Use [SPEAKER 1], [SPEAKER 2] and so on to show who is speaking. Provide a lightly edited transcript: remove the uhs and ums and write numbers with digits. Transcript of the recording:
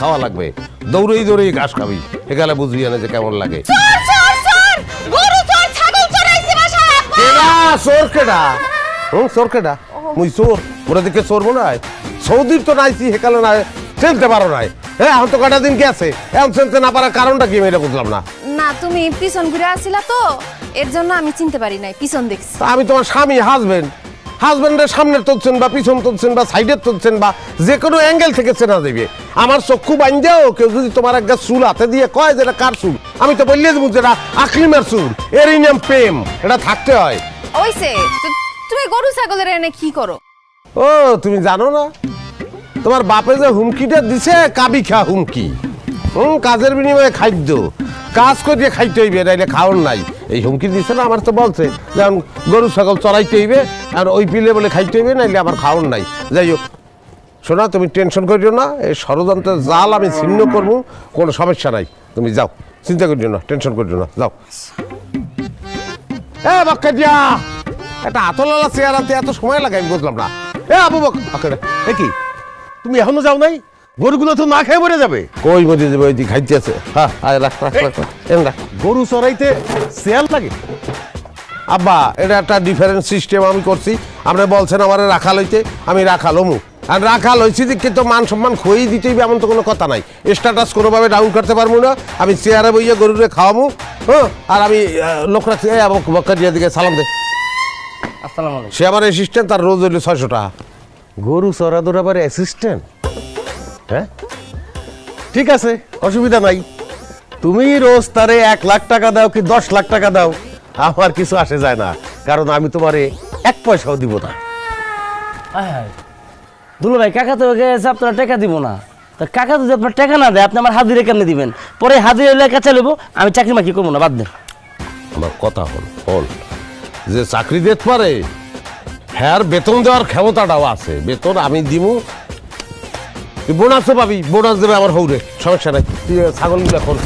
[SPEAKER 1] খাওয়া লাগবে, দৌড়েই দৌড়েই ঘাস খাবি, এখানে বুঝবি না যে কেমন লাগে। চোর কেডা? চোর কেডা? মুই চোর? ওরা দিকে চোর মনে হয়? সৌদির তো নাইছি হেকালে না চলতে পারো নাই। হ্যাঁ এখন তো কটা দিন গেছে, এখন চলতে না পারার কারণটা কি আমি এটা বুঝলাম না।
[SPEAKER 2] না তুমি পিছন ঘুরে আসছিলা তো, এর জন্য আমি চিনতে পারি নাই, পিছন দেখছি।
[SPEAKER 1] আমি তোমার স্বামী, হাজবেন্ডের সামনে তুলছেন বা পিছন তুলছেন বা সাইডে তুলছেন বা যে কোনো অ্যাঙ্গেল থেকে চেনা দেবে। আমার চক্ষু বাইন্দেও কেউ যদি তোমার একটা চুল হাতে দিয়ে কয় যে এটা কার চুল, আমি তো বললে দেবো যেটা আকলিমের চুল, এরই নাম প্রেম, এটা থাকতে হয়।
[SPEAKER 2] ওইসে তুমি গরু ছাগলের এনে কি করো?
[SPEAKER 1] ও তুমি জানো না, তোমার বাপে যে হুমকিটা দিছে কাবি খা হুমকি। কাজের বিনিময়ে খাদ্য, কাজ করিয়ে খাইতে হইবে, নাইলে খাওয়ার নাই। এই হুমকি দিছে না, আমার তো বলছে যেমন গরু ছাগল চড়াইতে হইবে আর ওই পিলে বলে খাইতে হইবে, নাইলে আমার খাওয়ার নাই। যাই হোক শোনা, তুমি টেনশন করিও না, এই ষড়যন্ত্রের জাল আমি ছিন্ন করবো, কোনো সমস্যা নাই। তুমি যাও, চিন্তা করিও না, টেনশন করিও না, যাও। এ বাক্কা দিয়া একটা আতলালা চেয়ার আনতে এত সময় লাগে আমি বুঝলাম না। এ আবু বাক্কা,
[SPEAKER 3] এ কি তুমি এখনো যাও নাই? গরুগুলো তো না খেয়ে মরে যাবে।
[SPEAKER 1] কই মরে যাবে, ওই দিক খাইতে আছে। হ্যাঁ রাখ রাখ রাখ রাখ।
[SPEAKER 3] গরু চড়াইতে শিয়াল লাগে?
[SPEAKER 1] আব্বা এটা একটা ডিফারেন্ট সিস্টেম আমি করছি। আপনি বলছেন আমার রাখাল হইতে, আমি রাখাল হমু। আর রাখাল হয়েছি দিকে তো মান সম্মান খোয়েই দিতেই এমন তো কোনো কথা নাই। স্ট্যাটাস কোনোভাবে ডাউন করতে পারবো না। আমি চেয়ারে বইয়ে গরুরে খাওয়াবো, হ্যাঁ। আর আমি লোক রাখছি, বক্কা দিয়ে দিকে সালাম দে।
[SPEAKER 4] আসসালামু আলাইকুম।
[SPEAKER 1] সে আমার অ্যাসিস্ট্যান্ট, তার রোজ হইলো 600 টাকা।
[SPEAKER 3] গরু চড়াদোর আবার অ্যাসিস্ট্যান্ট? হ্যাঁ ঠিক আছে, অসুবিধা নাই। তুমি রোজ তারে 1 লাখ টাকা দাও কি 10 লাখ টাকা দাও, আমার কিছু আসে যায় না, কারণ আমি তোমারে 1 পয়সাও দিব না।
[SPEAKER 4] দুলো ভাই কাকা তো গেছে, আপনারা টাকা দিব না। তা কাকা যদি আপনার টাকা না দেয়, আপনি আমার হাজিরে কেমনে দিবেন? পরে হাজিরে এলাকা চালাবো, আমি চাকরি মাকরি করবো না, বাদ দেন।
[SPEAKER 1] আমার কথা হল যে চাকরি দিতে পারে হ্যাঁ বেতন দেওয়ার ক্ষমতাটাও আছে। বেতন আমি দিমু, বোনাসও পাবি, বোনাস দেবে আমার হৌরে, সমস্যা নাই। তুই ছাগলগুলো খোল।